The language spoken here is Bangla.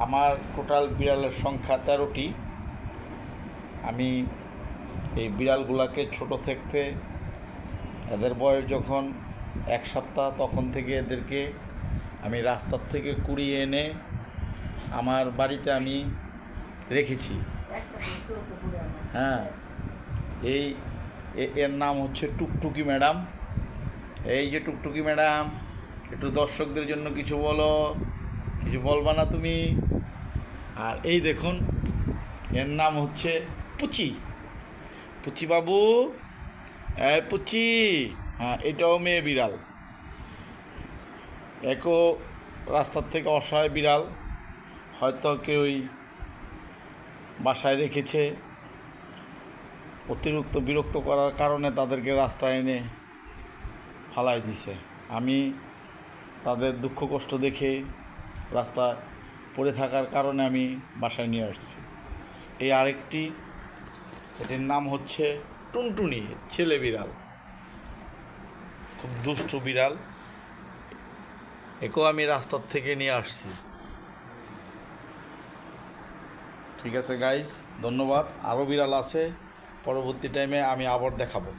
আমার টোটাল বিড়ালের সংখ্যা 13টি। আমি এই বিড়ালগুলোকে ছোট থাকতে এদের বয়স যখন 1 সপ্তাহ তখন থেকে এদেরকে আমি রাস্তার থেকে কুড়িয়ে এনে আমার বাড়িতে আমি রেখেছি। হ্যাঁ, এর নাম হচ্ছে টুকটুকি ম্যাডাম। এই যে টুকটুকি ম্যাডাম, একটু দর্শকদের জন্য কিছু বলো, কিছু বলবা না তুমি? আর এই দেখুন, এর নাম হচ্ছে পুচি। পুচি বাবু, পুচি। হ্যাঁ, এটাও মেয়ে বিড়াল। একও রাস্তার থেকে অসহায় বিড়াল, হয়তো কেউই বাসায় রেখেছে, অতিরিক্ত বিরক্ত করার কারণে তাদেরকে রাস্তায় এনে ফালাই দিছে। আমি তাদের দুঃখ কষ্ট দেখে রাস্তায় পড়ে থাকার কারণে আমি বাসায় নিয়ে আসছি। এই আরেকটি, এটির নাম হচ্ছে টুনটুনি, ছেলে বিড়াল, খুব দুষ্টু বিড়াল। একেও আমি রাস্তার থেকে নিয়ে আসছি। ঠিক আছে গাইস, ধন্যবাদ। আরও বিড়াল আছে, পরবর্তী টাইমে আমি আবার দেখাবো।